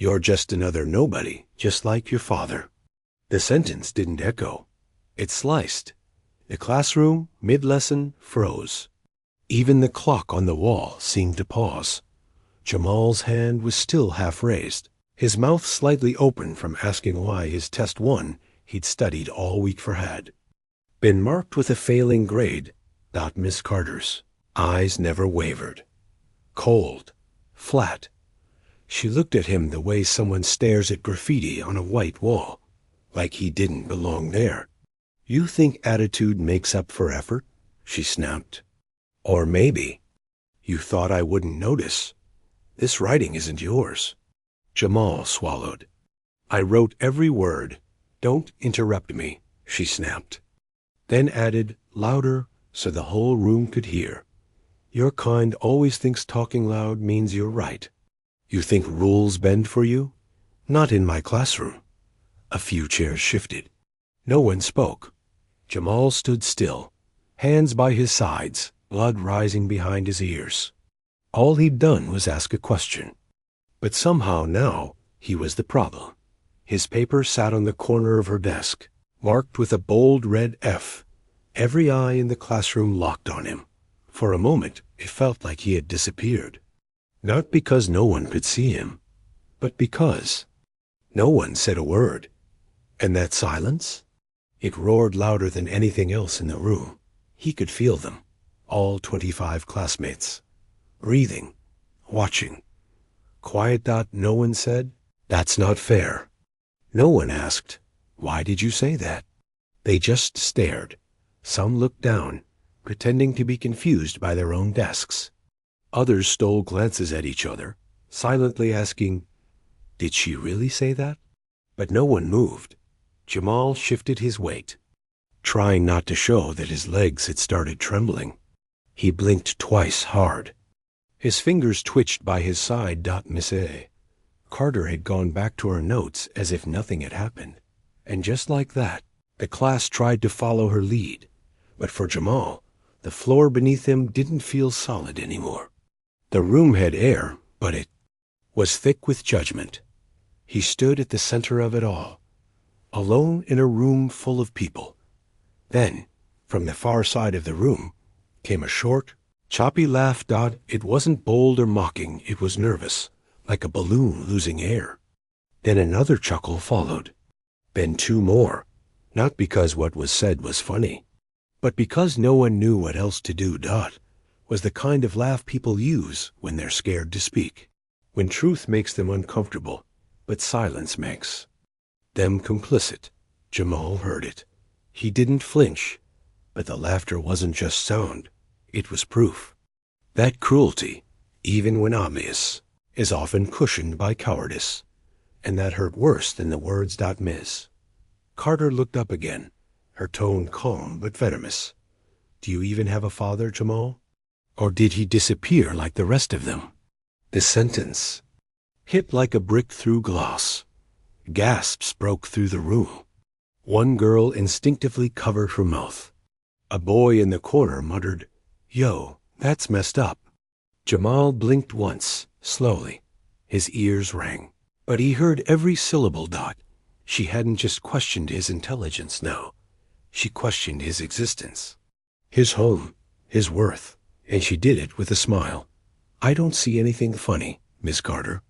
You're just another nobody, just like your father. The sentence didn't echo. It sliced. The classroom, mid-lesson, froze. Even the clock on the wall seemed to pause. Jamal's hand was still half raised, his mouth slightly open from asking why his test 1 he'd studied all week for had been marked with a failing grade, not Miss Carter's. Eyes never wavered. Cold. Flat. She looked at him the way someone stares at graffiti on a white wall, like he didn't belong there. You think attitude makes up for effort? She snapped. Or maybe you thought I wouldn't notice. This writing isn't yours. Jamal swallowed. I wrote every word. Don't interrupt me, she snapped. Then added, louder so the whole room could hear. Your kind always thinks talking loud means you're right. You think rules bend for you? Not in my classroom. A few chairs shifted. No one spoke. Jamal stood still, hands by his sides, blood rising behind his ears. All he'd done was ask a question. But somehow now he was the problem. His paper sat on the corner of her desk, marked with a bold red F. Every eye in the classroom locked on him. For a moment, it felt like he had disappeared. Not because no one could see him, but because no one said a word. And that silence? It roared louder than anything else in the room. He could feel them, all 25 classmates, breathing, watching. Quiet. No one said, that's not fair. No one asked, why did you say that? They just stared. Some looked down, pretending to be confused by their own desks. Others stole glances at each other, silently asking, did she really say that? But no one moved. Jamal shifted his weight, trying not to show that his legs had started trembling. He blinked twice hard. His fingers twitched by his side. Miss A. Carter had gone back to her notes as if nothing had happened. And just like that, the class tried to follow her lead. But for Jamal, the floor beneath him didn't feel solid anymore. The room had air, but it was thick with judgment. He stood at the center of it all, alone in a room full of people. Then, from the far side of the room, came a short, choppy laugh. It wasn't bold or mocking, it was nervous, like a balloon losing air. Then another chuckle followed. Then 2 more, not because what was said was funny, but because no one knew what else to do. Was the kind of laugh people use when they're scared to speak, when truth makes them uncomfortable, but silence makes them complicit. Jamal heard it. He didn't flinch, but the laughter wasn't just sound, it was proof that cruelty, even when obvious, is often cushioned by cowardice, and that hurt worse than the words. Ms. Carter looked up again, her tone calm but venomous. Do you even have a father, Jamal? Or did he disappear like the rest of them? The sentence hit like a brick through glass. Gasps broke through the room. One girl instinctively covered her mouth. A boy in the corner muttered, Yo, that's messed up. Jamal blinked once, slowly. His ears rang. But he heard every syllable. She hadn't just questioned his intelligence now. She questioned his existence, his home, his worth. And she did it with a smile. I don't see anything funny, Miss Carter.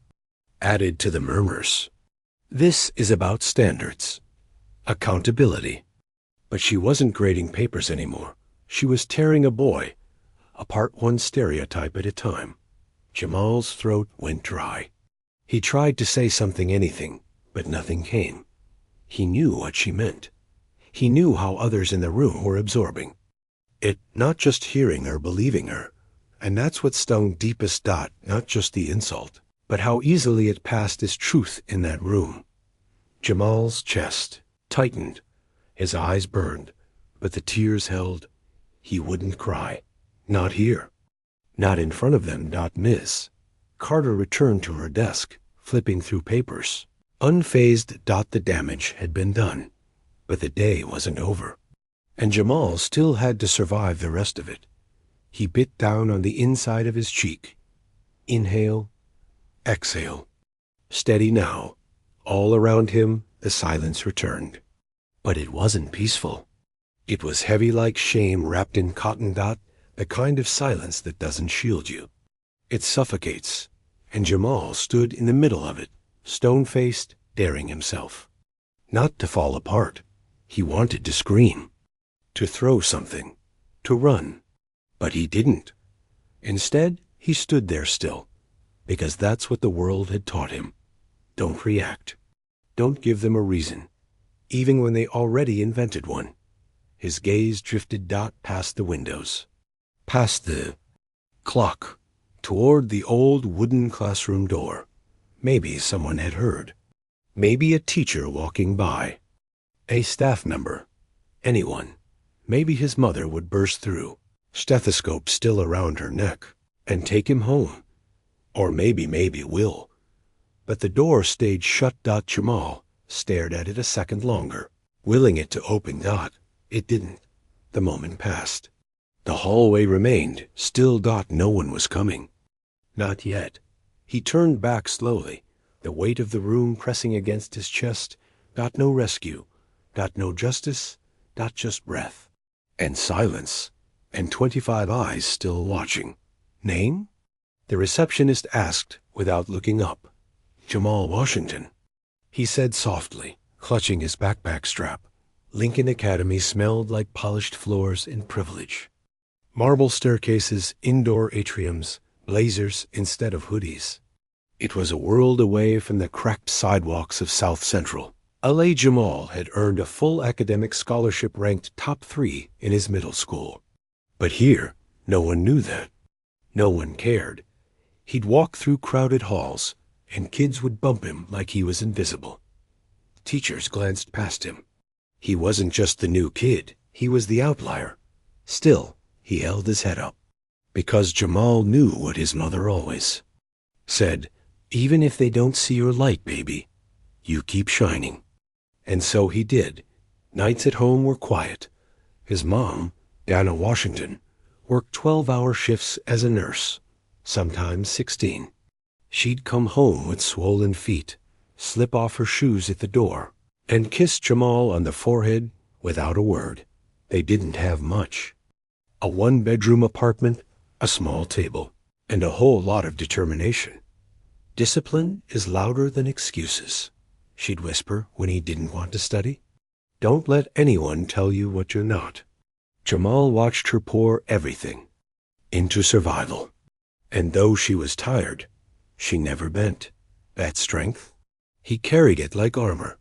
Added to the murmurs. This is about standards. Accountability. But she wasn't grading papers anymore. She was tearing a boy apart, one stereotype at a time. Jamal's throat went dry. He tried to say something, anything, but nothing came. He knew what she meant. He knew how others in the room were absorbing it, not just hearing or believing her. And that's what stung deepest. Not just the insult, but how easily it passed as truth in that room. Jamal's chest tightened. His eyes burned, but the tears held. He wouldn't cry. Not here. Not in front of them. Ms. Carter returned to her desk, flipping through papers. Unfazed. The damage had been done, but the day wasn't over. And Jamal still had to survive the rest of it. He bit down on the inside of his cheek. Inhale, exhale. Steady now. All around him, the silence returned. But it wasn't peaceful. It was heavy like shame wrapped in cotton. The kind of silence that doesn't shield you. It suffocates. And Jamal stood in the middle of it, stone-faced, daring himself. Not to fall apart. He wanted to scream. To throw something. To run. But he didn't. Instead, he stood there still. Because that's what the world had taught him. Don't react. Don't give them a reason. Even when they already invented one. His gaze drifted past the windows. Past the clock. Toward the old wooden classroom door. Maybe someone had heard. Maybe a teacher walking by. A staff member. Anyone. Maybe his mother would burst through, stethoscope still around her neck, and take him home. Or maybe will. But the door stayed shut. Jamal stared at it a second longer, willing it to open. It didn't. The moment passed. The hallway remained still. No one was coming. Not yet. He turned back slowly, the weight of the room pressing against his chest. No rescue. No justice. Just breath. And silence. And 25 eyes still watching. Name? The receptionist asked without looking up. Jamal Washington. He said softly, clutching his backpack strap. Lincoln Academy smelled like polished floors and privilege. Marble staircases, indoor atriums, blazers instead of hoodies. It was a world away from the cracked sidewalks of South Central. L.A. Jamal had earned a full academic scholarship ranked top 3 in his middle school. But here, no one knew that. No one cared. He'd walk through crowded halls, and kids would bump him like he was invisible. Teachers glanced past him. He wasn't just the new kid, he was the outlier. Still, he held his head up. Because Jamal knew what his mother always said, even if they don't see your light, baby, you keep shining. And so he did. Nights at home were quiet. His mom, Dana Washington, worked 12-hour shifts as a nurse, sometimes 16. She'd come home with swollen feet, slip off her shoes at the door, and kiss Jamal on the forehead without a word. They didn't have much. A one-bedroom apartment, a small table, and a whole lot of determination. Discipline is louder than excuses, she'd whisper when he didn't want to study. Don't let anyone tell you what you're not. Jamal watched her pour everything into survival. And though she was tired, she never bent. That strength, he carried it like armor.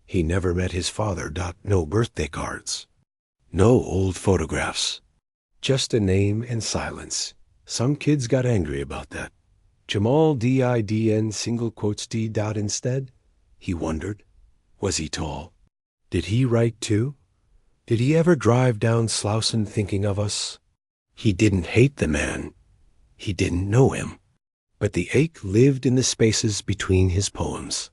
He never met his father. No birthday cards. No old photographs. Just a name and silence. Some kids got angry about that. Jamal D-I-D-N single quotes D. Instead, he wondered, was he tall? Did he write too? Did he ever drive down Slauson thinking of us? He didn't hate the man. He didn't know him. But the ache lived in the spaces between his poems.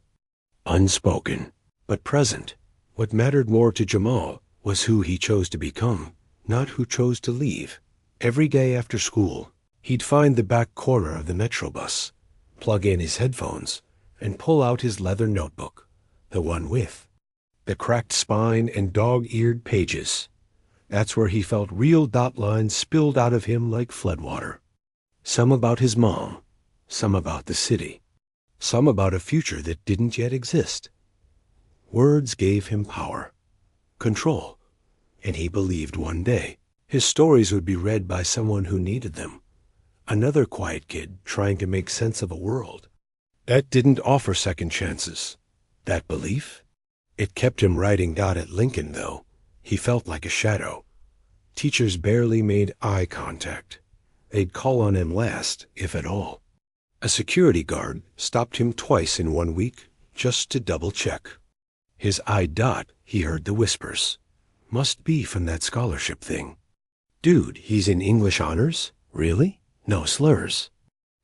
Unspoken, but present. What mattered more to Jamal was who he chose to become, not who chose to leave. Every day after school, he'd find the back corner of the Metro bus, plug in his headphones, and pull out his leather notebook, the one with the cracked spine and dog-eared pages. That's where he felt real dot lines spilled out of him like floodwater. Some about his mom, some about the city, some about a future that didn't yet exist. Words gave him power, control, and he believed one day his stories would be read by someone who needed them. Another quiet kid trying to make sense of a world that didn't offer second chances. That belief? It kept him writing at Lincoln, though. He felt like a shadow. Teachers barely made eye contact. They'd call on him last, if at all. A security guard stopped him twice in 1 week just to double-check. His eye. He heard the whispers. Must be from that scholarship thing. Dude, he's in English honors? Really? No slurs.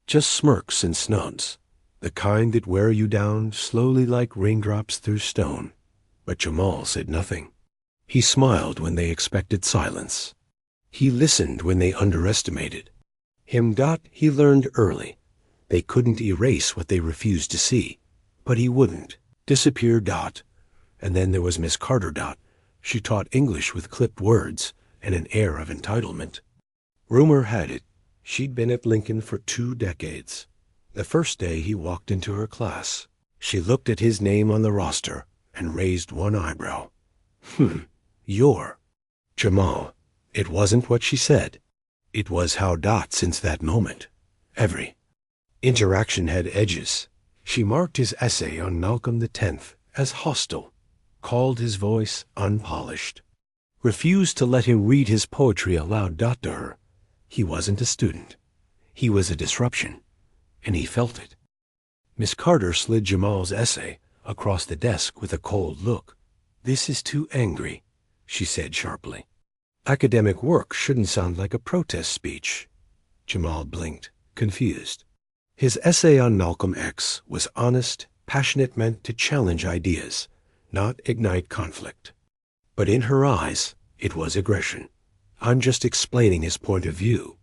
Just smirks and snugs. The kind that wear you down slowly like raindrops through stone. But Jamal said nothing. He smiled when they expected silence. He listened when they underestimated him. He learned early. They couldn't erase what they refused to see. But he wouldn't. Disappear. Dot. And then there was Miss Carter. Dot. She taught English with clipped words and an air of entitlement. Rumor had it she'd been at Lincoln for 2 decades. The first day he walked into her class, she looked at his name on the roster and raised one eyebrow. You're Jamal. It wasn't what she said. It was how Dot, since that moment, every interaction had edges. She marked his essay on Malcolm X as hostile, called his voice unpolished, refused to let him read his poetry aloud. Dot to her. He wasn't a student. He was a disruption, and he felt it. Miss Carter slid Jamal's essay across the desk with a cold look. This is too angry, she said sharply. Academic work shouldn't sound like a protest speech. Jamal blinked, confused. His essay on Malcolm X was honest, passionate, meant to challenge ideas, not ignite conflict. But in her eyes, it was aggression. I'm just explaining his point of view.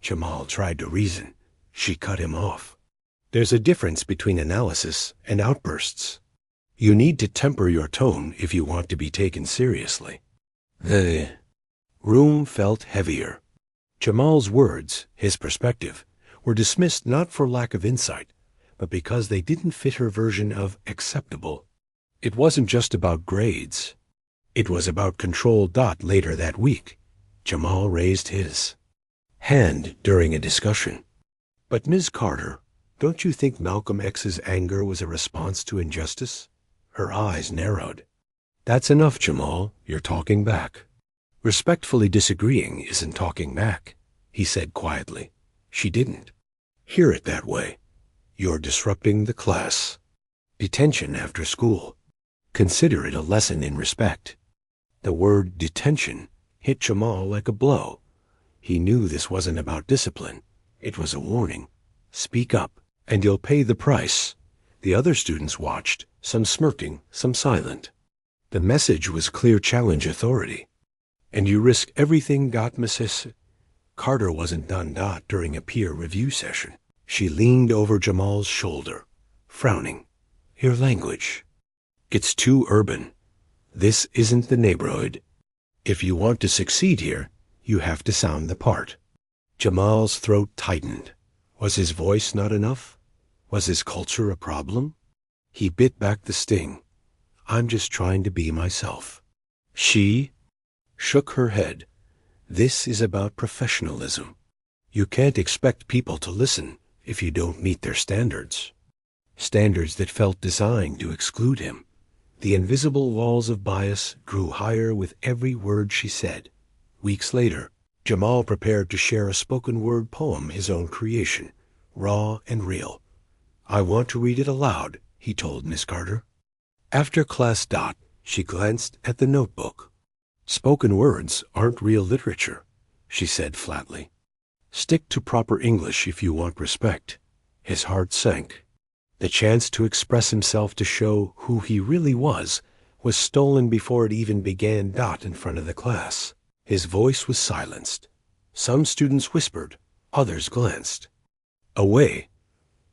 Jamal tried to reason. She cut him off. There's a difference between analysis and outbursts. You need to temper your tone if you want to be taken seriously. The room felt heavier. Jamal's words, his perspective, were dismissed not for lack of insight, but because they didn't fit her version of acceptable. It wasn't just about grades. It was about control. Later that week, Jamal raised his hand during a discussion. But Ms. Carter, don't you think Malcolm X's anger was a response to injustice? Her eyes narrowed. That's enough, Jamal. You're talking back. Respectfully disagreeing isn't talking back, he said quietly. She didn't hear it that way. You're disrupting the class. Detention after school. Consider it a lesson in respect. The word detention hit Jamal like a blow. He knew this wasn't about discipline. It was a warning. Speak up, and you'll pay the price. The other students watched, some smirking, some silent. The message was clear: challenge authority, and you risk everything. Mrs. Carter wasn't done. During a peer review session, she leaned over Jamal's shoulder, frowning. Your language. It's too urban. This isn't the neighborhood. If you want to succeed here, you have to sound the part. Jamal's throat tightened. Was his voice not enough? Was his culture a problem? He bit back the sting. I'm just trying to be myself. She shook her head. This is about professionalism. You can't expect people to listen if you don't meet their standards. Standards that felt designed to exclude him. The invisible walls of bias grew higher with every word she said. Weeks later, Jamal prepared to share a spoken word poem, his own creation, raw and real. I want to read it aloud, he told Miss Carter. After class. She glanced at the notebook. Spoken words aren't real literature, she said flatly. Stick to proper English if you want respect. His heart sank. The chance to express himself, to show who he really was stolen before it even began. In front of the class, his voice was silenced. Some students whispered, others glanced away.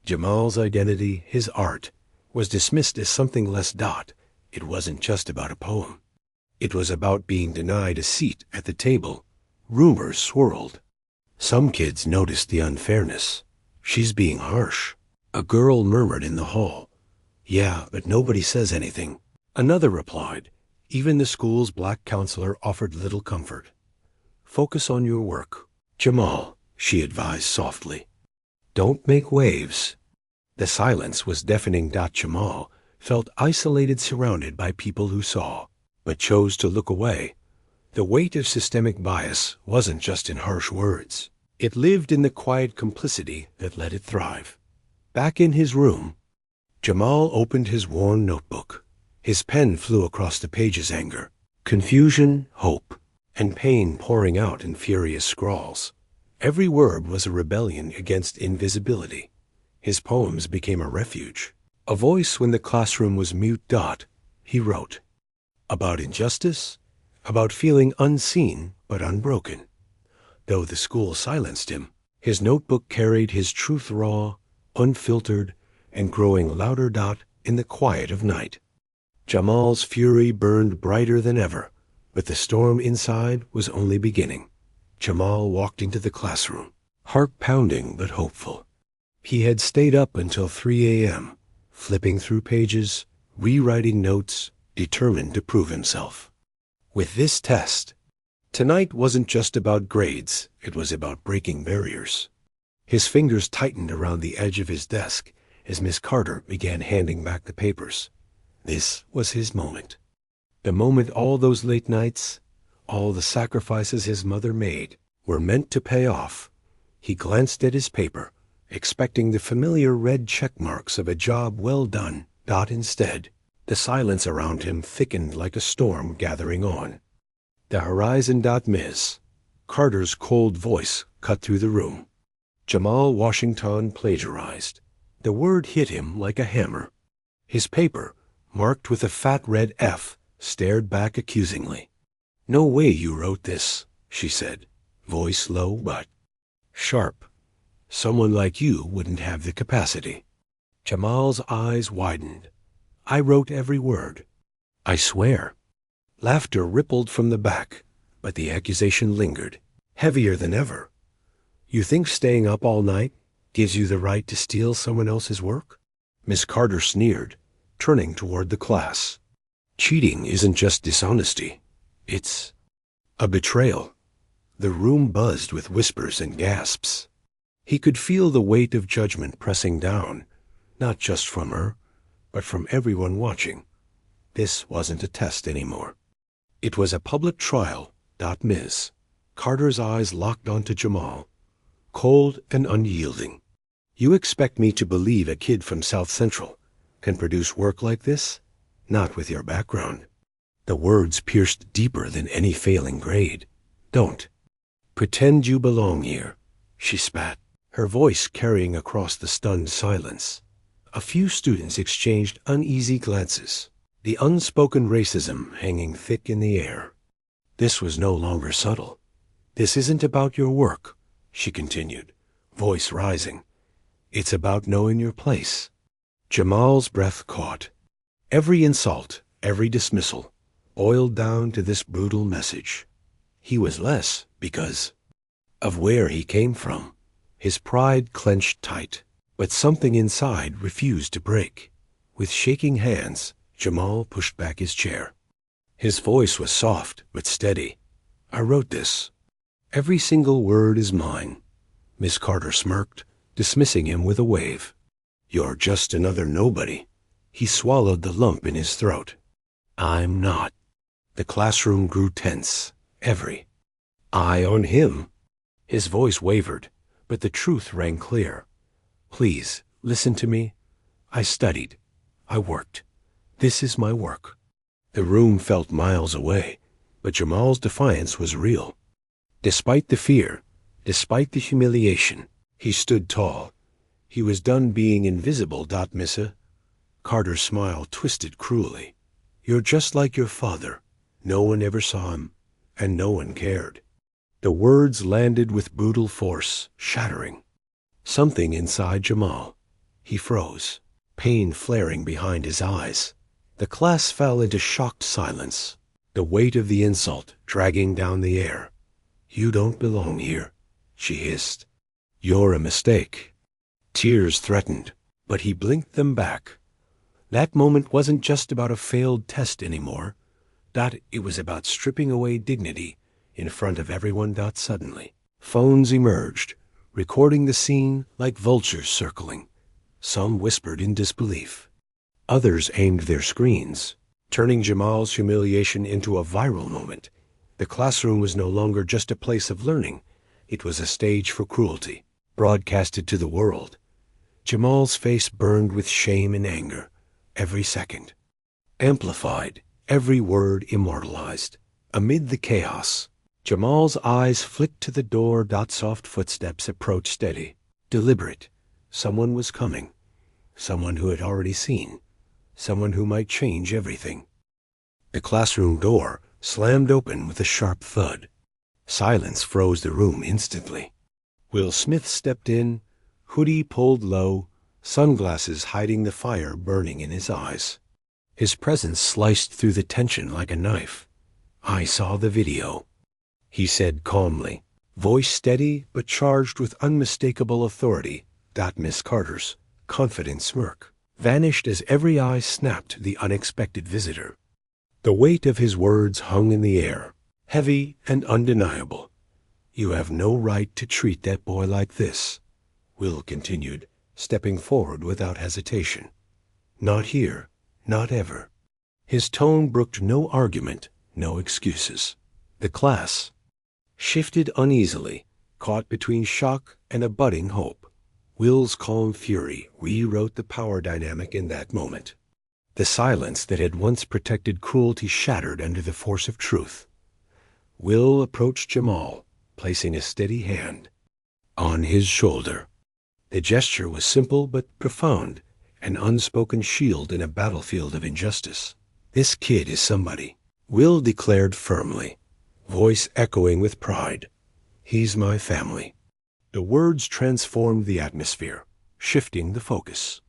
Jamal's identity, his art, was dismissed as something less. It wasn't just about a poem. It was about being denied a seat at the table. Rumors swirled. Some kids noticed the unfairness. She's being harsh. A girl murmured in the hall. Yeah, but nobody says anything. Another replied. Even the school's black counselor offered little comfort. Focus on your work, Jamal, she advised softly. Don't make waves. The silence was deafening. Jamal felt isolated, surrounded by people who saw, but chose to look away. The weight of systemic bias wasn't just in harsh words. It lived in the quiet complicity that let it thrive. Back in his room, Jamal opened his worn notebook. His pen flew across the pages. Anger, confusion, hope, and pain pouring out in furious scrawls. Every word was a rebellion against invisibility. His poems became a refuge, a voice when the classroom was mute. He wrote about injustice, about feeling unseen but unbroken. Though the school silenced him, his notebook carried his truth, raw, unfiltered, and growing louder. in the quiet of night. Jamal's fury burned brighter than ever, but the storm inside was only beginning. Jamal walked into the classroom, heart pounding but hopeful. He had stayed up until 3 a.m., flipping through pages, rewriting notes, determined to prove himself. With this test, tonight wasn't just about grades, it was about breaking barriers. His fingers tightened around the edge of his desk as Miss Carter began handing back the papers. This was his moment. The moment all those late nights, all the sacrifices his mother made, were meant to pay off. He glanced at his paper, expecting the familiar red check marks of a job well done. Instead, the silence around him thickened like a storm gathering on. The horizon. Ms. Carter's cold voice cut through the room. Jamal Washington plagiarized. The word hit him like a hammer. His paper, marked with a fat red F, stared back accusingly. "No way you wrote this," she said, voice low but sharp. "Someone like you wouldn't have the capacity." Jamal's eyes widened. "I wrote every word. I swear." Laughter rippled from the back, but the accusation lingered, heavier than ever. "You think staying up all night gives you the right to steal someone else's work?" Miss Carter sneered, turning toward the class. "Cheating isn't just dishonesty. It's a betrayal." The room buzzed with whispers and gasps. He could feel the weight of judgment pressing down, not just from her, but from everyone watching. This wasn't a test anymore. It was a public trial. Ms. Carter's eyes locked onto Jamal, cold and unyielding. "You expect me to believe a kid from South Central can produce work like this? Not with your background." The words pierced deeper than any failing grade. "Don't pretend you belong here," she spat, her voice carrying across the stunned silence. A few students exchanged uneasy glances, the unspoken racism hanging thick in the air. This was no longer subtle. "This isn't about your work," she continued, voice rising. "It's about knowing your place." Jamal's breath caught. Every insult, every dismissal, boiled down to this brutal message. He was less because of where he came from. His pride clenched tight, but something inside refused to break. With shaking hands, Jamal pushed back his chair. His voice was soft but steady. "I wrote this. Every single word is mine." Miss Carter smirked, dismissing him with a wave. "You're just another nobody." He swallowed the lump in his throat. "I'm not." The classroom grew tense, every eye on him. His voice wavered, but the truth rang clear. "Please, listen to me. I studied. I worked. This is my work." The room felt miles away, but Jamal's defiance was real. Despite the fear, despite the humiliation, he stood tall. He was done being invisible. Missa. Carter's smile twisted cruelly. "You're just like your father. No one ever saw him, and no one cared." The words landed with brutal force, shattering something inside Jamal. He froze, pain flaring behind his eyes. The class fell into shocked silence, the weight of the insult dragging down the air. "You don't belong here," she hissed. "You're a mistake." Tears threatened, but he blinked them back. That moment wasn't just about a failed test anymore. It was about stripping away dignity in front of everyone. Suddenly, phones emerged, recording the scene like vultures circling. Some whispered in disbelief. Others aimed their screens, turning Jamal's humiliation into a viral moment. The classroom was no longer just a place of learning. It was a stage for cruelty, broadcasted to the world. Jamal's face burned with shame and anger, every second. Amplified, every word immortalized. Amid the chaos, Jamal's eyes flicked to the door. Soft footsteps approached, steady, deliberate. Someone was coming. Someone who had already seen. Someone who might change everything. The classroom door slammed open with a sharp thud. Silence froze the room instantly. Will Smith stepped in, hoodie pulled low, sunglasses hiding the fire burning in his eyes. His presence sliced through the tension like a knife. "I saw the video," he said calmly, voice steady but charged with unmistakable authority. Miss Carter's confident smirk vanished as every eye snapped to the unexpected visitor. The weight of his words hung in the air, heavy and undeniable. "You have no right to treat that boy like this," Will continued, stepping forward without hesitation. "Not here, not ever." His tone brooked no argument, no excuses. The class shifted uneasily, caught between shock and a budding hope. Will's calm fury rewrote the power dynamic in that moment. The silence that had once protected cruelty shattered under the force of truth. Will approached Jamal, placing a steady hand on his shoulder. The gesture was simple but profound, an unspoken shield in a battlefield of injustice. "This kid is somebody," Will declared firmly, voice echoing with pride. "He's my family." The words transformed the atmosphere, shifting the focus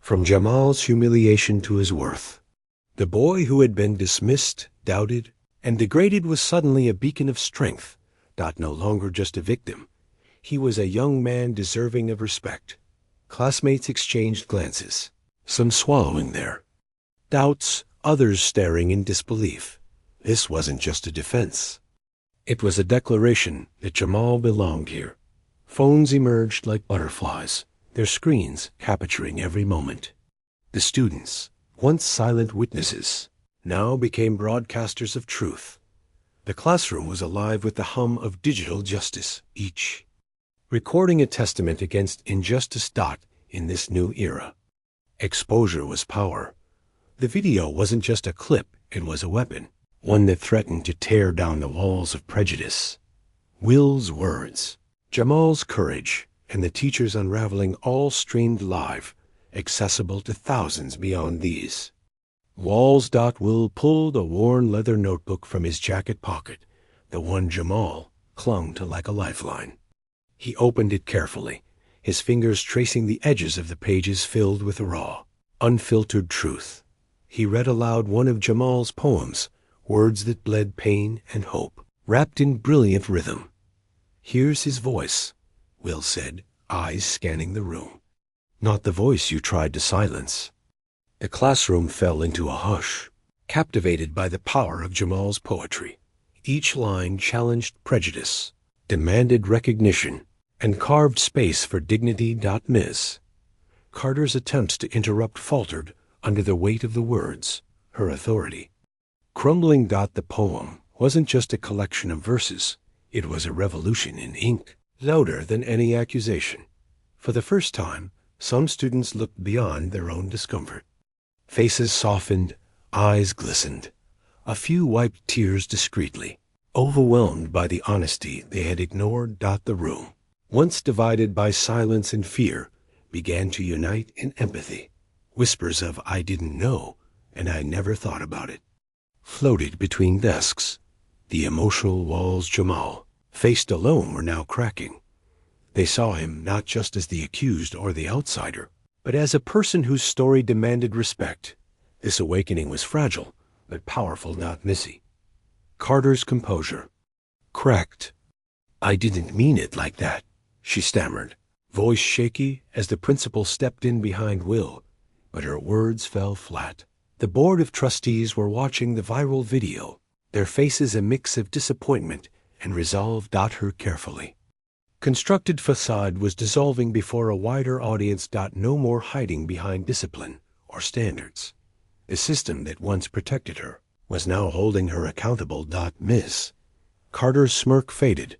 from Jamal's humiliation to his worth. The boy who had been dismissed, doubted, and degraded was suddenly a beacon of strength, no longer just a victim. He was a young man deserving of respect. Classmates exchanged glances, some swallowing their doubts, others staring in disbelief. This wasn't just a defense. It was a declaration that Jamal belonged here. Phones emerged like butterflies, their screens capturing every moment. The students, once silent witnesses, now became broadcasters of truth. The classroom was alive with the hum of digital justice, each recording a testament against injustice. In this new era, exposure was power. The video wasn't just a clip, it was a weapon, one that threatened to tear down the walls of prejudice. Will's words, Jamal's courage, and the teacher's unraveling all streamed live, accessible to thousands beyond these walls. Will pulled a worn leather notebook from his jacket pocket, the one Jamal clung to like a lifeline. He opened it carefully, his fingers tracing the edges of the pages filled with raw, unfiltered truth. He read aloud one of Jamal's poems, words that bled pain and hope, wrapped in brilliant rhythm. "Here's his voice," Will said, eyes scanning the room. "Not the voice you tried to silence." The classroom fell into a hush, captivated by the power of Jamal's poetry. Each line challenged prejudice, demanded recognition, and carved space for dignity. Ms. Carter's attempts to interrupt faltered under the weight of the words, her authority. Crumbling. The poem wasn't just a collection of verses. It was a revolution in ink, louder than any accusation. For the first time, some students looked beyond their own discomfort. Faces softened, eyes glistened. A few wiped tears discreetly, overwhelmed by the honesty they had ignored. The room, once divided by silence and fear, began to unite in empathy. Whispers of "I didn't know," and "I never thought about it," floated between desks. The emotional walls Jamal faced alone were now cracking. They saw him not just as the accused or the outsider, but as a person whose story demanded respect. This awakening was fragile, but powerful. Missy Carter's composure cracked. "I didn't mean it like that," she stammered, voice shaky as the principal stepped in behind Will, but her words fell flat. The board of trustees were watching the viral video, their faces a mix of disappointment and resolve. Her carefully constructed facade was dissolving before a wider audience. No more hiding behind discipline or standards. The system that once protected her was now holding her accountable. Miss Carter's smirk faded,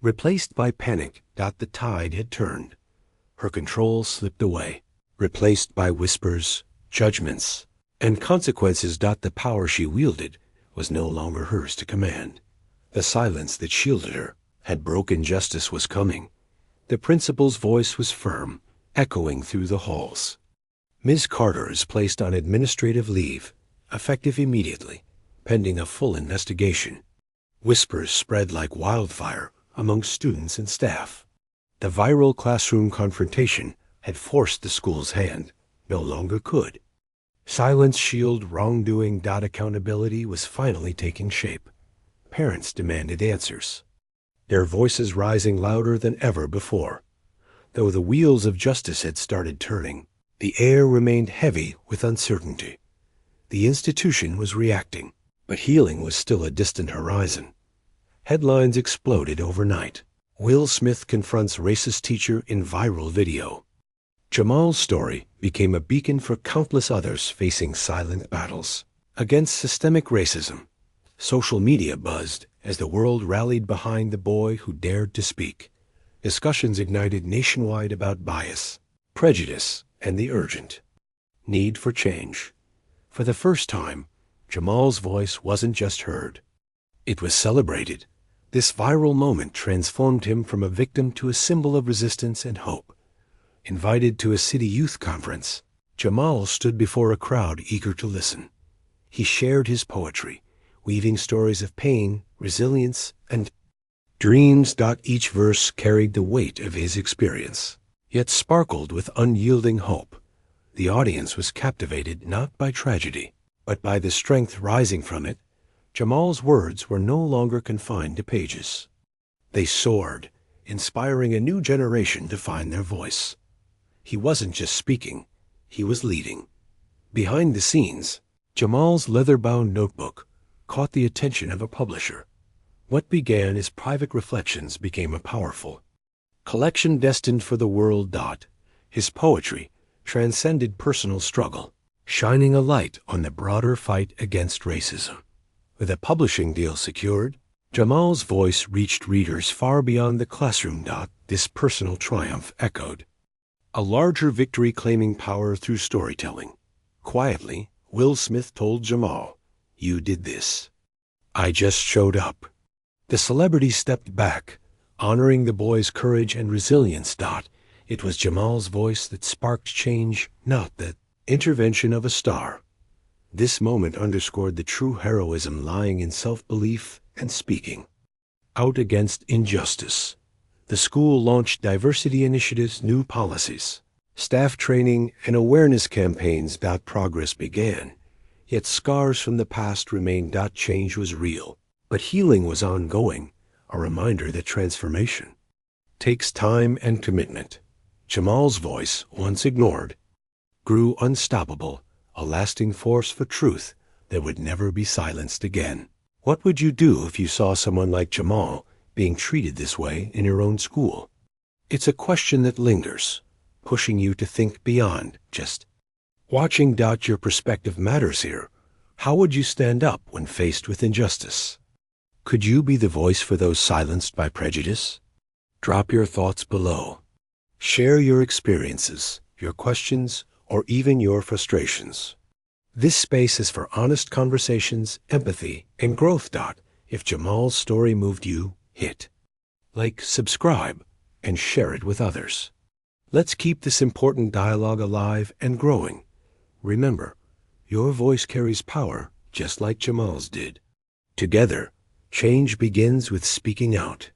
replaced by panic. The tide had turned. Her control slipped away, replaced by whispers, judgments, and consequences. The power she wielded was no longer hers to command. The silence that shielded her had broken. Justice was coming. The principal's voice was firm, echoing through the halls. "Ms. Carter is placed on administrative leave, effective immediately, pending a full investigation." Whispers spread like wildfire among students and staff. The viral classroom confrontation had forced the school's hand, no longer could. Silence shield wrongdoing. Accountability was finally taking shape. Parents demanded answers, their voices rising louder than ever before. Though the wheels of justice had started turning, the air remained heavy with uncertainty. The institution was reacting, but healing was still a distant horizon. Headlines exploded overnight. Will Smith confronts racist teacher in viral video. Jamal's story became a beacon for countless others facing silent battles against systemic racism. Social media buzzed as the world rallied behind the boy who dared to speak. Discussions ignited nationwide about bias, prejudice, and the urgent need for change. For the first time, Jamal's voice wasn't just heard. It was celebrated. This viral moment transformed him from a victim to a symbol of resistance and hope. Invited to a city youth conference, Jamal stood before a crowd eager to listen. He shared his poetry, weaving stories of pain, resilience, and dreams. Each verse carried the weight of his experience, yet sparkled with unyielding hope. The audience was captivated not by tragedy, but by the strength rising from it. Jamal's words were no longer confined to pages. They soared, inspiring a new generation to find their voice. He wasn't just speaking, he was leading. Behind the scenes, Jamal's leather-bound notebook caught the attention of a publisher. What began as private reflections became a powerful collection destined for the world. His poetry transcended personal struggle, shining a light on the broader fight against racism. With a publishing deal secured, Jamal's voice reached readers far beyond the classroom. This personal triumph echoed a larger victory, claiming power through storytelling. Quietly, Will Smith told Jamal, "You did this. I just showed up." The celebrity stepped back, honoring the boy's courage and resilience. It was Jamal's voice that sparked change, not the intervention of a star. This moment underscored the true heroism lying in self-belief and speaking out against injustice. The school launched diversity initiatives, new policies, staff training, and awareness campaigns. Progress began, yet scars from the past remained. Change was real, but healing was ongoing, a reminder that transformation takes time and commitment. Jamal's voice, once ignored, grew unstoppable, a lasting force for truth that would never be silenced again. What would you do if you saw someone like Jamal being treated this way in your own school? It's a question that lingers, pushing you to think beyond just watching. Your perspective matters here. How would you stand up when faced with injustice? Could you be the voice for those silenced by prejudice? Drop your thoughts below. Share your experiences, your questions, or even your frustrations. This space is for honest conversations, empathy, and growth. If Jamal's story moved you, hit like, subscribe, and share it with others. Let's keep this important dialogue alive and growing. Remember, your voice carries power just like Jamal's did. Together, change begins with speaking out.